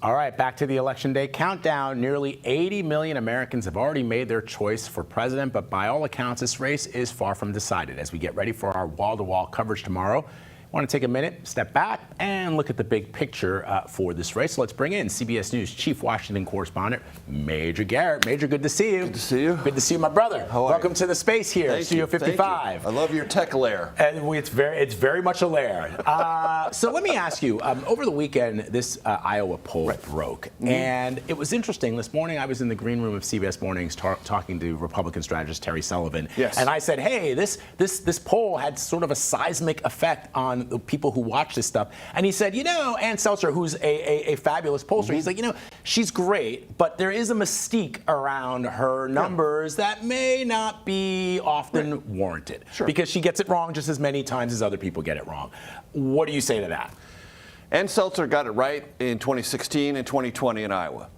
All right, back to the Election Day countdown. Nearly 80 million Americans have already made their choice for president, but by all accounts, this race is far from decided. As we get ready for our wall-to-wall coverage tomorrow, I want to take a minute, step back, and look at the big picture for this race. So let's bring in CBS News Chief Washington correspondent, Major Garrett. Major, good to see you. Good to see you. Good to see you, my brother. How are Welcome you? to the space here, Thank Studio you. 55. Thank you. I love your tech lair. And it's very much a lair. So let me ask you, over the weekend, this Iowa poll broke. And it was interesting. This morning, I was in the green room of CBS Mornings talking to Republican strategist Terry Sullivan. Yes. And I said, hey, this poll had sort of a seismic effect on the people who watch this stuff. And he said, you know, Ann Seltzer, who's a fabulous pollster, he's like, you know, she's great, but there is a mystique around her numbers that may not be often warranted. Sure. Because she gets it wrong just as many times as other people get it wrong. What do you say to that? Ann Seltzer got it right in 2016 and 2020 in Iowa.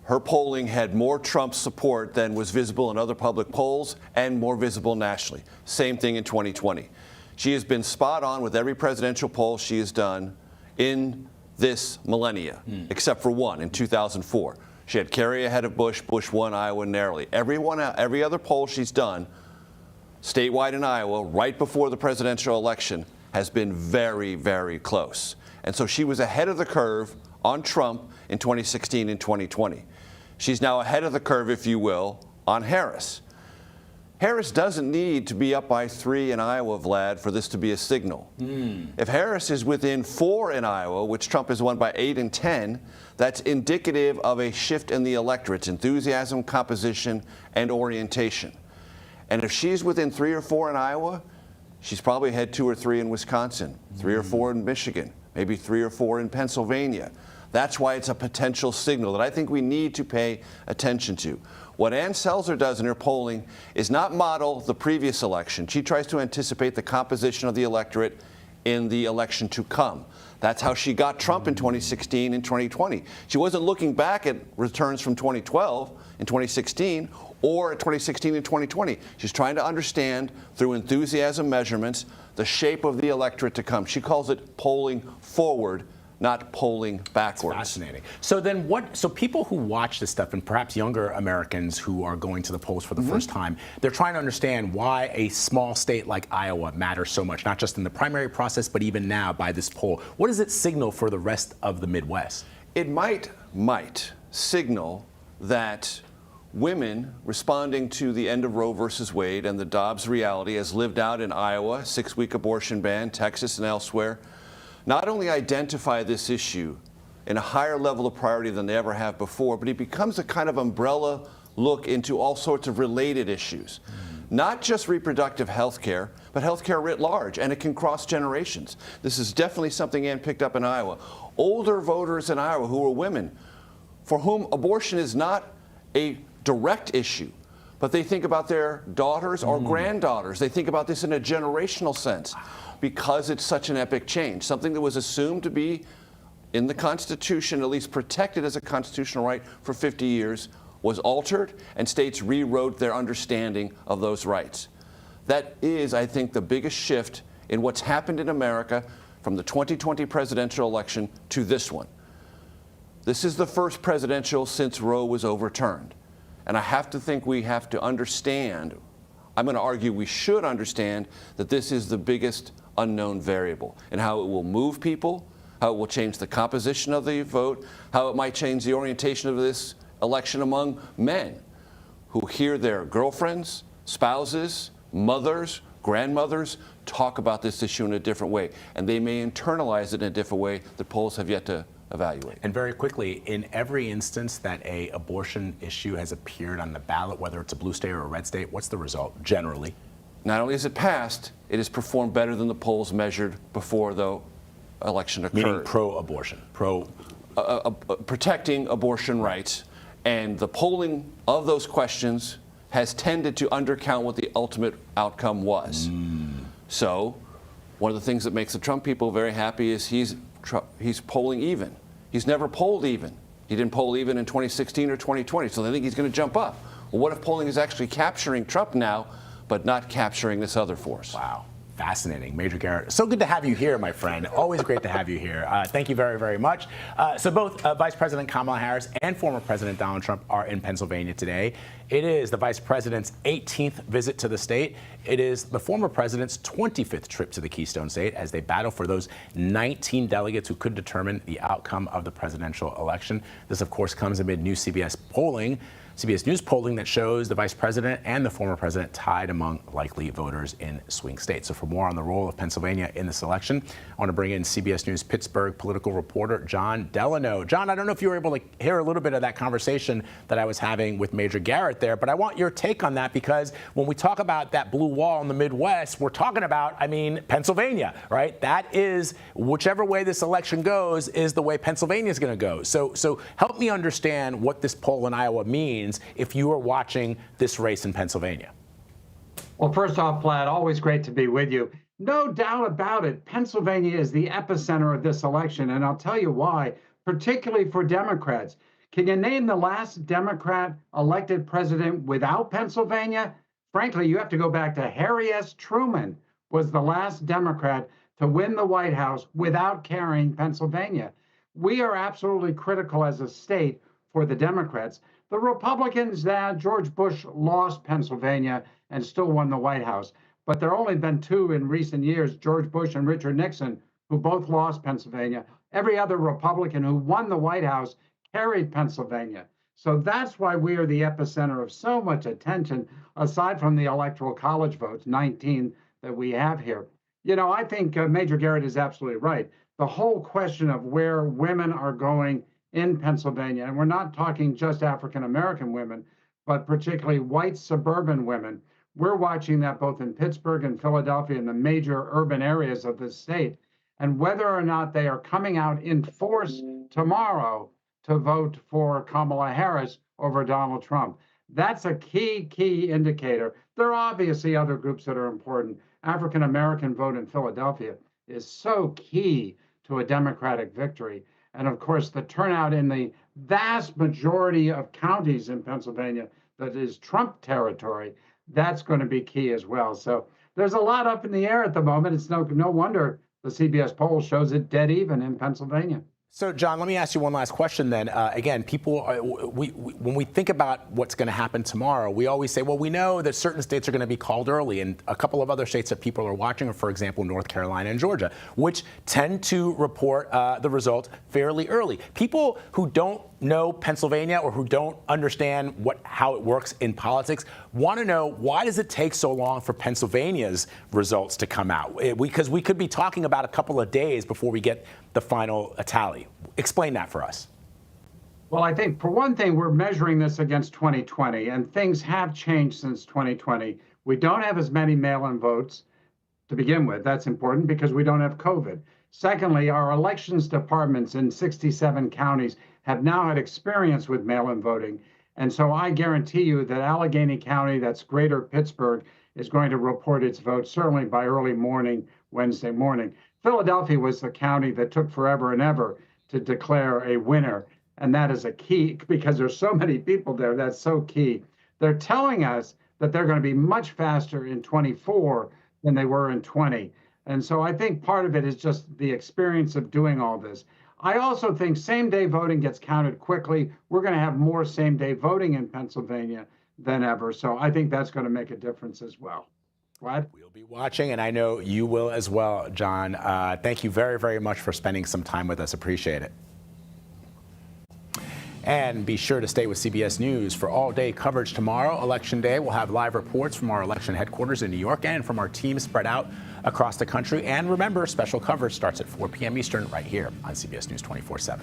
Her polling had more Trump support than was visible in other public polls and more visible nationally. Same thing in 2020. She has been spot on with every presidential poll she has done in this millennia, except for one in 2004. She had Kerry ahead of Bush. Bush won Iowa narrowly. Every other poll she's done statewide in Iowa right before the presidential election has been very, very close. And so she was ahead of the curve on Trump in 2016 and 2020. She's now ahead of the curve, if you will, on Harris. Harris doesn't need to be up by 3 in Iowa, Vlad, for this to be a signal. If Harris is within 4 in Iowa, which Trump has won by 8 and 10, that's indicative of a shift in the electorate's enthusiasm, composition, and orientation. And if she's within 3 or 4 in Iowa, she's probably ahead 2 or 3 in Wisconsin, 3 or 4 in Michigan, maybe 3 or 4 in Pennsylvania. That's why it's a potential signal that I think we need to pay attention to. What Ann Seltzer does in her polling is not model the previous election. She tries to anticipate the composition of the electorate in the election to come. That's how she got Trump in 2016 and 2020. She wasn't looking back at returns from 2012 and 2016 or at 2016 and 2020. She's trying to understand through enthusiasm measurements the shape of the electorate to come. She calls it polling forward, not polling backwards. That's fascinating. So then so people who watch this stuff, and perhaps younger Americans who are going to the polls for the first time, they're trying to understand why a small state like Iowa matters so much, not just in the primary process, but even now by this poll. What does it signal for the rest of the Midwest? It might signal that women responding to the end of Roe versus Wade and the Dobbs reality as lived out in Iowa, 6-week abortion ban, Texas and elsewhere, not only identify this issue in a higher level of priority than they ever have before, but it becomes a kind of umbrella look into all sorts of related issues. Not just reproductive health care, but health care writ large, and it can cross generations. This is definitely something Ann picked up in Iowa. Older voters in Iowa who are women, for whom abortion is not a direct issue, but they think about their daughters or granddaughters. They think about this in a generational sense because it's such an epic change. Something that was assumed to be in the Constitution, at least protected as a constitutional right for 50 years, was altered, and states rewrote their understanding of those rights. That is, I think, the biggest shift in what's happened in America from the 2020 presidential election to this one. This is the first presidential since Roe was overturned. And I have to think we have to understand, I'm going to argue we should understand, that this is the biggest unknown variable and how it will move people, how it will change the composition of the vote, how it might change the orientation of this election among men who hear their girlfriends, spouses, mothers, grandmothers talk about this issue in a different way. And they may internalize it in a different way that polls have yet to evaluate. And very quickly, in every instance that a abortion issue has appeared on the ballot, whether it's a blue state or a red state, what's the result generally? Not only has it passed, it has performed better than the polls measured before the election occurred. Meaning pro-abortion, protecting abortion rights. And the polling of those questions has tended to undercount what the ultimate outcome was. So one of the things that makes the Trump people very happy is he's polling even. He's never polled even. He didn't poll even in 2016 or 2020, so they think he's going to jump up. Well, what if polling is actually capturing Trump now, but not capturing this other force? Wow. Fascinating. Major Garrett, so good to have you here, my friend. Always great to have you here. Thank you very, very much. So both Vice President Kamala Harris and former President Donald Trump are in Pennsylvania today. It is the Vice President's 18th visit to the state. It is the former president's 25th trip to the Keystone State as they battle for those 19 delegates who could determine the outcome of the presidential election. This, of course, comes amid new CBS News polling that shows the vice president and the former president tied among likely voters in swing states. So for more on the role of Pennsylvania in this election, I want to bring in CBS News Pittsburgh political reporter Jon Delano. Jon, I don't know if you were able to hear a little bit of that conversation that I was having with Major Garrett there, but I want your take on that because when we talk about that blue wall in the Midwest, we're talking about, Pennsylvania, right? That is, whichever way this election goes, is the way Pennsylvania is going to go. So help me understand what this poll in Iowa means if you are watching this race in Pennsylvania. Well, first off, Vlad, always great to be with you. No doubt about it, Pennsylvania is the epicenter of this election, and I'll tell you why, particularly for Democrats. Can you name the last Democrat elected president without Pennsylvania? Frankly, you have to go back to Harry S. Truman was the last Democrat to win the White House without carrying Pennsylvania. We are absolutely critical as a state for the Democrats. The Republicans, George Bush lost Pennsylvania and still won the White House. But there have only been two in recent years, George Bush and Richard Nixon, who both lost Pennsylvania. Every other Republican who won the White House carried Pennsylvania. So that's why we are the epicenter of so much attention, aside from the Electoral College votes, 19 that we have here. I think Major Garrett is absolutely right. The whole question of where women are going in Pennsylvania, and we're not talking just African-American women, but particularly white suburban women. We're watching that both in Pittsburgh and Philadelphia and the major urban areas of the state, and whether or not they are coming out in force tomorrow to vote for Kamala Harris over Donald Trump. That's a key indicator. There are obviously other groups that are important. African-American vote in Philadelphia is so key to a Democratic victory. And of course, the turnout in the vast majority of counties in Pennsylvania that is Trump territory, that's going to be key as well. So there's a lot up in the air at the moment. It's no wonder the CBS poll shows it dead even in Pennsylvania. So, Jon, let me ask you one last question then. Again, when we think about what's going to happen tomorrow, we always say, well, we know that certain states are going to be called early, and a couple of other states that people are watching are, for example, North Carolina and Georgia, which tend to report the result fairly early. People who don't know Pennsylvania or who don't understand how it works in politics want to know, why does it take so long for Pennsylvania's results to come out? Because we could be talking about a couple of days before we get the final tally. Explain that for us. Well, I think for one thing, we're measuring this against 2020, and things have changed since 2020. We don't have as many mail-in votes to begin with. That's important because we don't have COVID. Secondly, our elections departments in 67 counties have now had experience with mail-in voting. And so I guarantee you that Allegheny County, that's greater Pittsburgh, is going to report its vote certainly by early morning, Wednesday morning. Philadelphia was the county that took forever and ever to declare a winner. And that is a key because there's so many people there. That's so key. They're telling us that they're going to be much faster in 24 than they were in 20. And so I think part of it is just the experience of doing all this. I also think same-day voting gets counted quickly. We're going to have more same-day voting in Pennsylvania than ever. So I think that's going to make a difference as well. What? We'll be watching, and I know you will as well, Jon. Thank you very, very much for spending some time with us. Appreciate it. And be sure to stay with CBS News for all-day coverage tomorrow, Election Day. We'll have live reports from our election headquarters in New York and from our team spread out across the country. And remember, special coverage starts at 4 p.m. Eastern right here on CBS News 24/7.